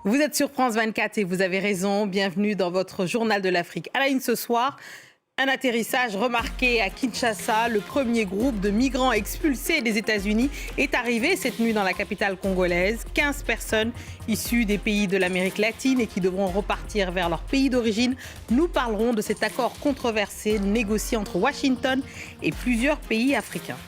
Vous êtes sur France 24 et vous avez raison. Bienvenue dans votre journal de l'Afrique. À la une ce soir, un atterrissage remarqué à Kinshasa. Le premier groupe de migrants expulsés des États-Unis est arrivé cette nuit dans la capitale congolaise. 15 personnes issues des pays de l'Amérique latine et qui devront repartir vers leur pays d'origine. Nous parlerons de cet accord controversé négocié entre Washington et plusieurs pays africains.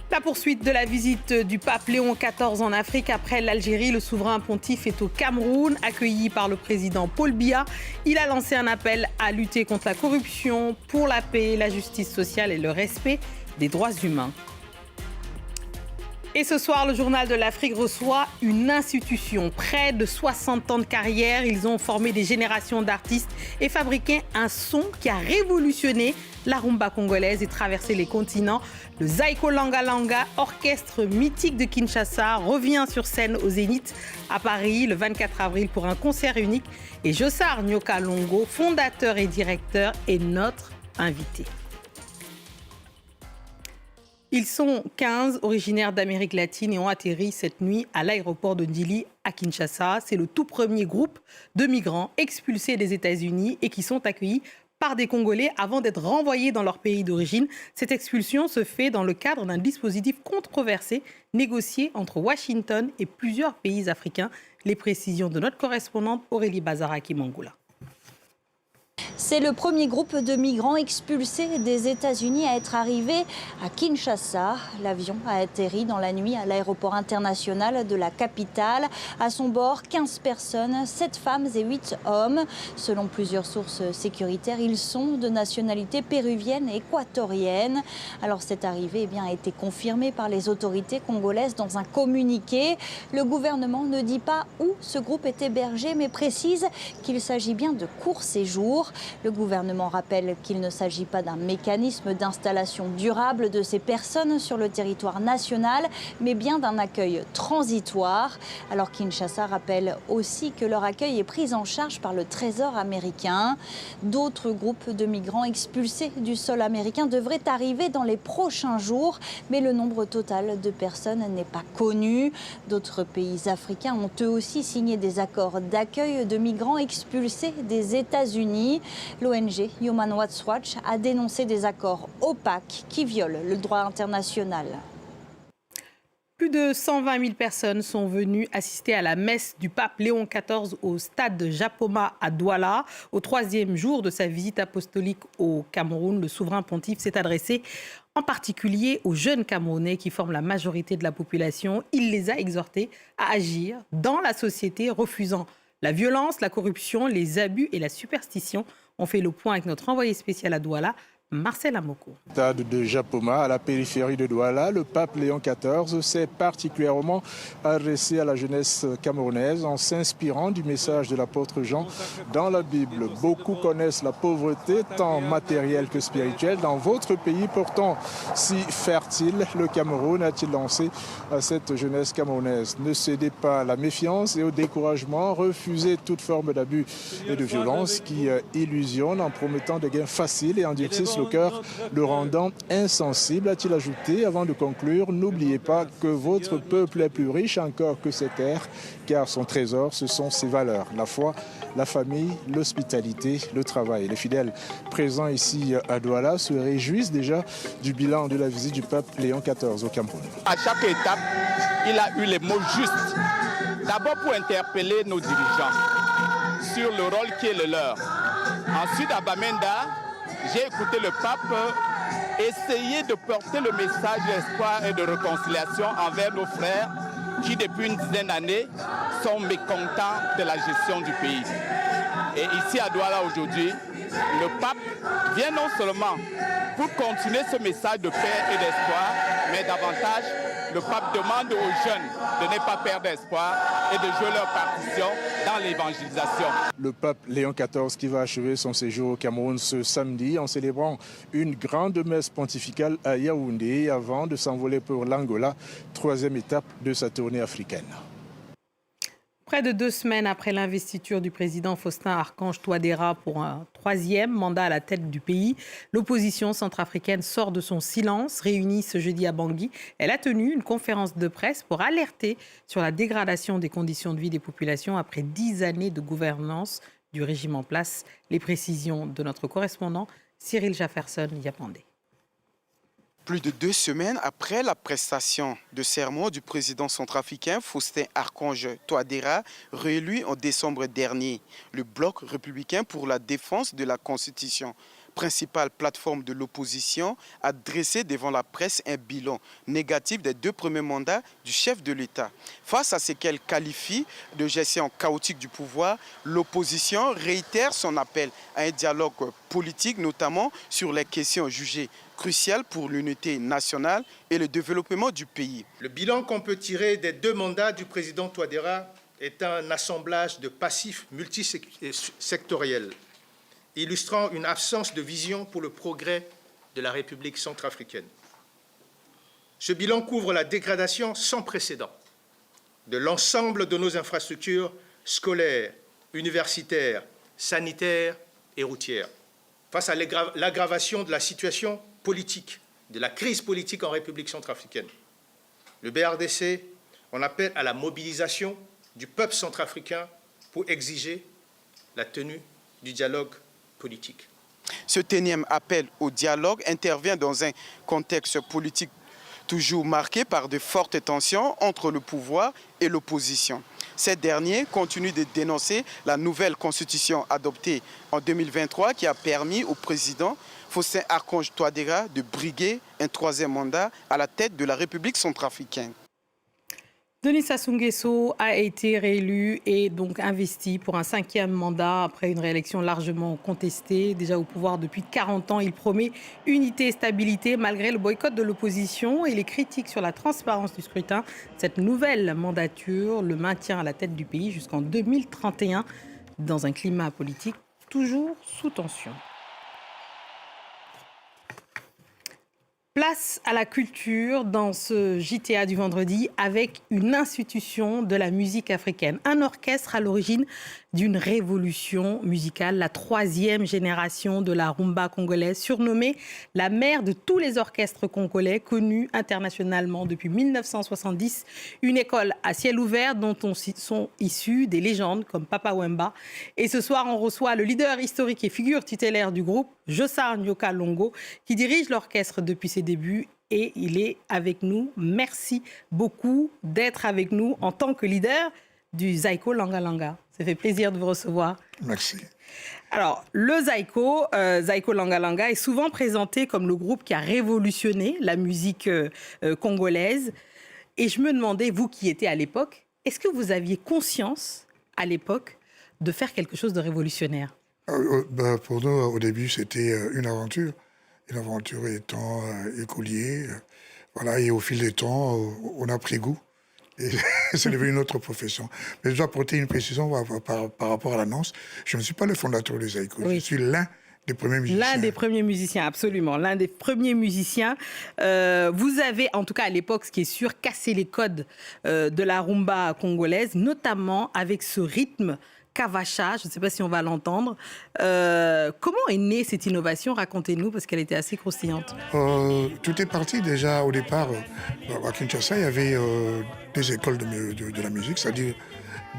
La poursuite de la visite du pape Léon XIV en Afrique. Après l'Algérie, le souverain pontife est au Cameroun. Accueilli par le président Paul Biya, il a lancé un appel à lutter contre la corruption, pour la paix, la justice sociale et le respect des droits humains. Et ce soir, le journal de l'Afrique reçoit une institution. Près de 60 ans de carrière, ils ont formé des générations d'artistes et fabriqué un son qui a révolutionné la rumba congolaise et traversé les continents. Le Zaiko Langa Langa, orchestre mythique de Kinshasa, revient sur scène au Zénith à Paris le 24 avril pour un concert unique. Et Jossar Nyoka Longo, fondateur et directeur, est notre invité. Ils sont 15 originaires d'Amérique latine et ont atterri cette nuit à l'aéroport de Ndili à Kinshasa. C'est le tout premier groupe de migrants expulsés des États-Unis et qui sont accueillis par des Congolais avant d'être renvoyés dans leur pays d'origine. Cette expulsion se fait dans le cadre d'un dispositif controversé négocié entre Washington et plusieurs pays africains. Les précisions de notre correspondante Aurélie Bazaraki-Mangoula. C'est le premier groupe de migrants expulsés des États-Unis à être arrivé à Kinshasa. L'avion a atterri dans la nuit à l'aéroport international de la capitale. À son bord, 15 personnes, 7 femmes et 8 hommes. Selon plusieurs sources sécuritaires, ils sont de nationalité péruvienne et équatorienne. Alors cette arrivée a été confirmée par les autorités congolaises dans un communiqué. Le gouvernement ne dit pas où ce groupe est hébergé, mais précise qu'il s'agit bien de court séjour. Le gouvernement rappelle qu'il ne s'agit pas d'un mécanisme d'installation durable de ces personnes sur le territoire national, mais bien d'un accueil transitoire. Alors Kinshasa rappelle aussi que leur accueil est pris en charge par le Trésor américain. D'autres groupes de migrants expulsés du sol américain devraient arriver dans les prochains jours, mais le nombre total de personnes n'est pas connu. D'autres pays africains ont eux aussi signé des accords d'accueil de migrants expulsés des États-Unis. L'ONG Human Rights Watch a dénoncé des accords opaques qui violent le droit international. Plus de 120 000 personnes sont venues assister à la messe du pape Léon XIV au stade de Japoma à Douala. Au 3e jour de sa visite apostolique au Cameroun, le souverain pontife s'est adressé en particulier aux jeunes Camerounais qui forment la majorité de la population. Il les a exhortés à agir dans la société, refusant la violence, la corruption, les abus et la superstition. On fait le point avec notre envoyé spécial à Douala, Marcel Amoko. Stade de Japoma, à la périphérie de Douala, le pape Léon XIV s'est particulièrement adressé à la jeunesse camerounaise en s'inspirant du message de l'apôtre Jean dans la Bible. Beaucoup connaissent la pauvreté, tant matérielle que spirituelle. Dans votre pays, pourtant si fertile, le Cameroun a-t-il lancé à cette jeunesse camerounaise. Ne cédez pas à la méfiance et au découragement, refusez toute forme d'abus et de violence qui illusionne en promettant des gains faciles et endurcissent le cœur, le rendant insensible, a-t-il ajouté. Avant de conclure, n'oubliez pas que votre peuple est plus riche encore que ses terres, car son trésor, ce sont ses valeurs, la foi, la famille, l'hospitalité, le travail. Les fidèles présents ici à Douala se réjouissent déjà du bilan de la visite du pape Léon XIV au Cameroun. À chaque étape, il a eu les mots justes. D'abord pour interpeller nos dirigeants sur le rôle qui est le leur. Ensuite, à Bamenda, j'ai écouté le pape essayer de porter le message d'espoir et de réconciliation envers nos frères qui, depuis une dizaine d'années, sont mécontents de la gestion du pays. Et ici à Douala aujourd'hui, le pape vient non seulement pour continuer ce message de paix et d'espoir, mais davantage, le pape demande aux jeunes de ne pas perdre espoir et de jouer leur partition dans l'évangélisation. Le pape Léon XIV qui va achever son séjour au Cameroun ce samedi en célébrant une grande messe pontificale à Yaoundé avant de s'envoler pour l'Angola, 3e étape de sa tournée africaine. Près de 2 semaines après l'investiture du président Faustin Archange Touadéra pour un 3e mandat à la tête du pays, l'opposition centrafricaine sort de son silence. Réunie ce jeudi à Bangui, elle a tenu une conférence de presse pour alerter sur la dégradation des conditions de vie des populations après 10 années de gouvernance du régime en place. Les précisions de notre correspondant Cyril Jefferson Yapandé. Plus de 2 semaines après la prestation de serment du président centrafricain Faustin Archange Touadéra, réélu en décembre dernier, le Bloc républicain pour la défense de la Constitution, principale plateforme de l'opposition, a dressé devant la presse un bilan négatif des 2 premiers mandats du chef de l'État. Face à ce qu'elle qualifie de gestion chaotique du pouvoir, l'opposition réitère son appel à un dialogue politique, notamment sur les questions jugées cruciales pour l'unité nationale et le développement du pays. Le bilan qu'on peut tirer des 2 mandats du président Touadéra est un assemblage de passifs multisectoriels, illustrant une absence de vision pour le progrès de la République centrafricaine. Ce bilan couvre la dégradation sans précédent de l'ensemble de nos infrastructures scolaires, universitaires, sanitaires et routières. Face à l'aggravation de la situation politique, de la crise politique en République centrafricaine, le BRDC en appelle à la mobilisation du peuple centrafricain pour exiger la tenue du dialogue politique. Ce 10e appel au dialogue intervient dans un contexte politique toujours marqué par de fortes tensions entre le pouvoir et l'opposition. Ces derniers continuent de dénoncer la nouvelle constitution adoptée en 2023 qui a permis au président Faustin Archange Touadéra de briguer un 3e mandat à la tête de la République centrafricaine. Denis Sassou Nguesso a été réélu et donc investi pour un 5e mandat après une réélection largement contestée. Déjà au pouvoir depuis 40 ans, il promet unité et stabilité malgré le boycott de l'opposition et les critiques sur la transparence du scrutin. Cette nouvelle mandature le maintient à la tête du pays jusqu'en 2031 dans un climat politique toujours sous tension. Place à la culture dans ce JTA du vendredi avec une institution de la musique africaine. Un orchestre à l'origine d'une révolution musicale, la 3e génération de la rumba congolaise, surnommée la mère de tous les orchestres congolais, connue internationalement depuis 1970. Une école à ciel ouvert dont sont issues des légendes comme Papa Wemba. Et ce soir, on reçoit le leader historique et figure tutélaire du groupe, Jossar Nyoka Longo, qui dirige l'orchestre depuis ses débuts et il est avec nous. Merci beaucoup d'être avec nous en tant que leader du Zaiko Langa Langa. Ça fait plaisir de vous recevoir. Merci. Alors, le Zaiko Langa Langa, est souvent présenté comme le groupe qui a révolutionné la musique congolaise. Et je me demandais, vous qui étiez à l'époque, est-ce que vous aviez conscience à l'époque de faire quelque chose de révolutionnaire ? Pour nous, au début, c'était une aventure. Une aventure étant écolier. Voilà, et au fil des temps, on a pris goût. Et c'est devenu une autre profession. Mais je dois apporter une précision par rapport à l'annonce. Je ne suis pas le fondateur de Zaiko. Oui. Je suis l'un des premiers musiciens. L'un des premiers musiciens, absolument. L'un des premiers musiciens. Vous avez, en tout cas à l'époque, ce qui est sûr, cassé les codes de la rumba congolaise, notamment avec ce rythme Kavacha, je ne sais pas si on va l'entendre. Comment est née cette innovation ? Racontez-nous, parce qu'elle était assez croustillante. Tout est parti déjà au départ. À Kinshasa, il y avait 2 écoles de la musique, c'est-à-dire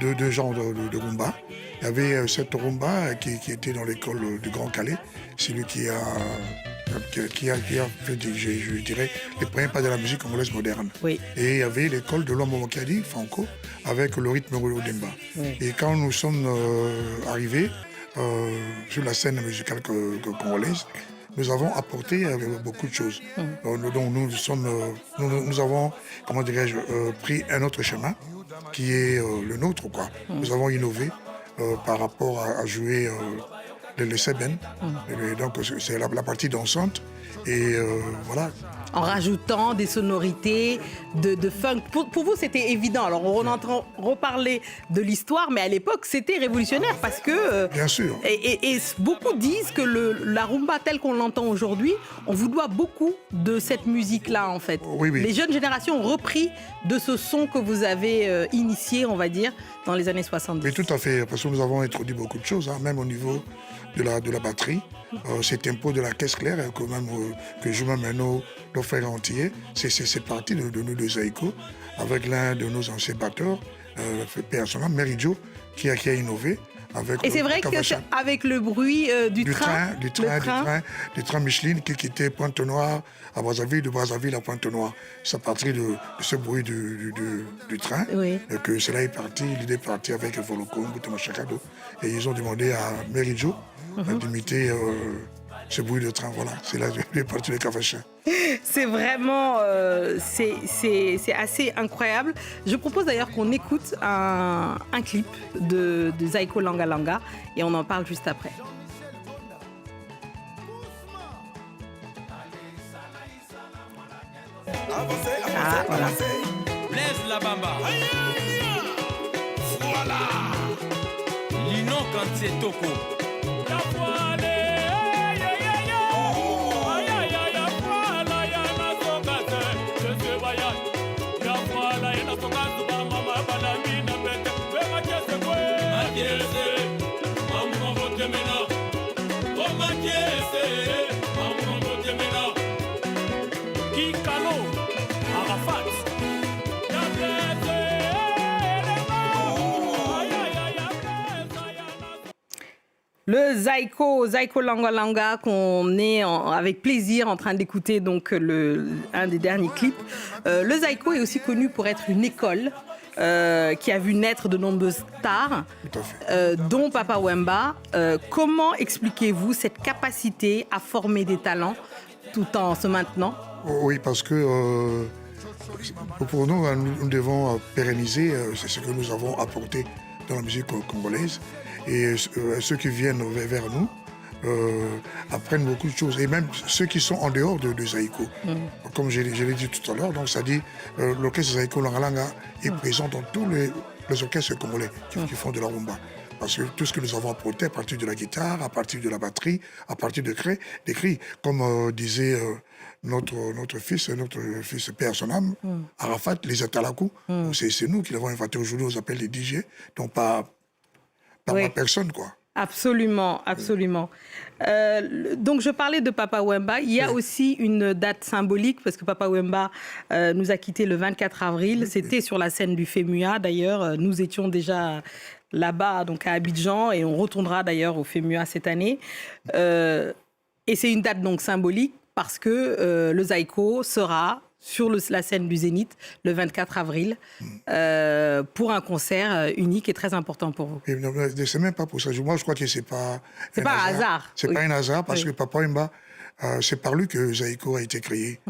deux genres de rumba. Il y avait cette rumba qui était dans l'école du Grand Calais. C'est lui qui a fait, je dirais, les premiers pas de la musique congolaise moderne. Oui. Et il y avait l'école de l'homme Mokadi, Franco, avec le rythme Rolodemba. Oui. Et quand nous sommes arrivés sur la scène musicale congolaise, nous avons apporté beaucoup de choses. Donc nous avons, comment dirais-je, pris un autre chemin qui est le nôtre, quoi. Nous avons innové par rapport à jouer le seben. Donc c'est la partie dansante. Et voilà, en rajoutant des sonorités de funk. Pour vous, c'était évident. Alors, on entend reparler de l'histoire, mais à l'époque, c'était révolutionnaire parce que... Bien sûr. Et beaucoup disent que la rumba telle qu'on l'entend aujourd'hui, on vous doit beaucoup de cette musique-là, en fait. Oui, oui. Les jeunes générations ont repris de ce son que vous avez initié, on va dire, dans les années 70. Oui, tout à fait, parce que nous avons introduit beaucoup de choses, hein, même au niveau de la batterie. Cet impôt de la caisse claire, que jouent même nos frères entiers, c'est parti de nous, de Zaïko, avec l'un de nos anciens batteurs, personnel, Meridio, qui a innové. Et c'est vrai qu'avec le bruit du train Micheline qui quittait Pointe-Noire à Brazzaville, de Brazzaville à Pointe-Noire. C'est à partir de ce bruit du train que cela est parti. L'idée est partie avec Volocom, Boutamachakado. Et ils ont demandé à Meridio d'imiter ce bruit de train. Voilà, c'est là que est parti le Cafachin. C'est vraiment c'est assez incroyable. Je propose d'ailleurs qu'on écoute un clip de Zaïko Langa Langa et on en parle juste après. Ah, voilà. Blaise la bamba. Voilà. Lino Kantier Toko. Le Zaïko Langa Langa qu'on est avec plaisir en train d'écouter, donc un des derniers clips. Le Zaïko est aussi connu pour être une école qui a vu naître de nombreuses stars, dont Papa Wemba. Comment expliquez-vous cette capacité à former des talents tout en se maintenant? Oui, parce que pour nous, nous devons pérenniser ce que nous avons apporté dans la musique congolaise. Et ceux qui viennent vers nous apprennent beaucoup de choses. Et même ceux qui sont en dehors de Zaïko. Comme je l'ai dit tout à l'heure, donc ça dit l'orchestre Zaïko Langa Langa est présent dans tous les orchestres congolais qui font de la rumba. Parce que tout ce que nous avons apporté à partir de la guitare, à partir de la batterie, à partir des cris, comme disait notre fils père son âme, Arafat, les Atalakou, c'est nous qui l'avons inventé aujourd'hui, on s'appelle les DJ, donc pas ma personne, quoi. Absolument, absolument. Donc, je parlais de Papa Wemba. Il y a aussi une date symbolique, parce que Papa Wemba nous a quittés le 24 avril. C'était sur la scène du FEMUA, d'ailleurs. Nous étions déjà là-bas, donc à Abidjan, et on retournera d'ailleurs au FEMUA cette année. Et c'est une date donc symbolique, parce que le Zaïko sera sur la scène du Zénith le 24 avril pour un concert unique et très important pour vous. C'est même pas pour ça. Moi, je crois que c'est pas un hasard. C'est pas un hasard parce que Papa Wemba, c'est par lui que Zaïko a été créé.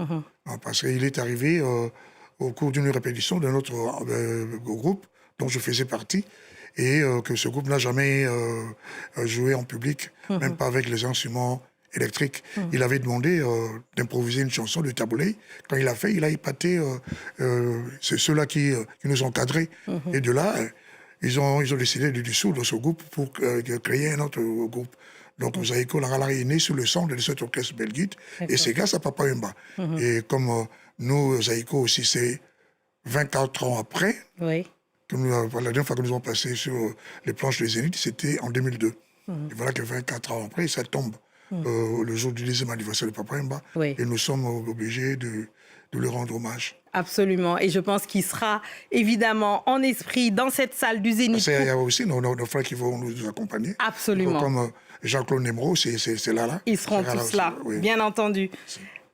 Parce qu'il est arrivé au cours d'une répétition de notre groupe dont je faisais partie et que ce groupe n'a jamais joué en public, même pas avec les instruments électrique. Il avait demandé d'improviser une chanson de Taboulé. Quand il a fait, il a épaté ceux-là qui nous ont cadrés. Et de là, ils ont décidé de dissoudre ce groupe pour créer un autre groupe. Donc, Zaïko Langa Langa est né sous le son de cet orchestre belguite. Et c'est grâce à Papa Wemba. Et comme nous, Zaïko aussi, c'est 24 ans après. La dernière fois que nous avons passé sur les planches des Zénith, c'était en 2002. Et voilà que 24 ans après, ça tombe. Le jour du 10e anniversaire de Papa Wemba. Et nous sommes obligés de lui rendre hommage. Absolument. Et je pense qu'il sera évidemment en esprit dans cette salle du Zénith. Il y a aussi nos frères qui vont nous accompagner. Absolument. Comme Jean-Claude Nemro, c'est là. Ils seront tous là, bien entendu.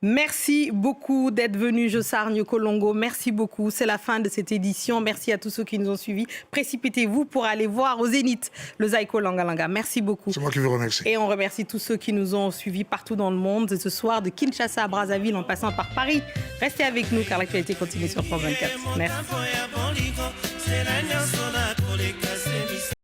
Merci beaucoup d'être venu, Jossar Nyoko Longo. Merci beaucoup. C'est la fin de cette édition. Merci à tous ceux qui nous ont suivis. Précipitez-vous pour aller voir au Zénith le Zaïko Langa Langa. Merci beaucoup. C'est moi qui vous remercie. Et on remercie tous ceux qui nous ont suivis partout dans le monde. Et ce soir, de Kinshasa à Brazzaville en passant par Paris. Restez avec nous car l'actualité continue sur France 24. Merci.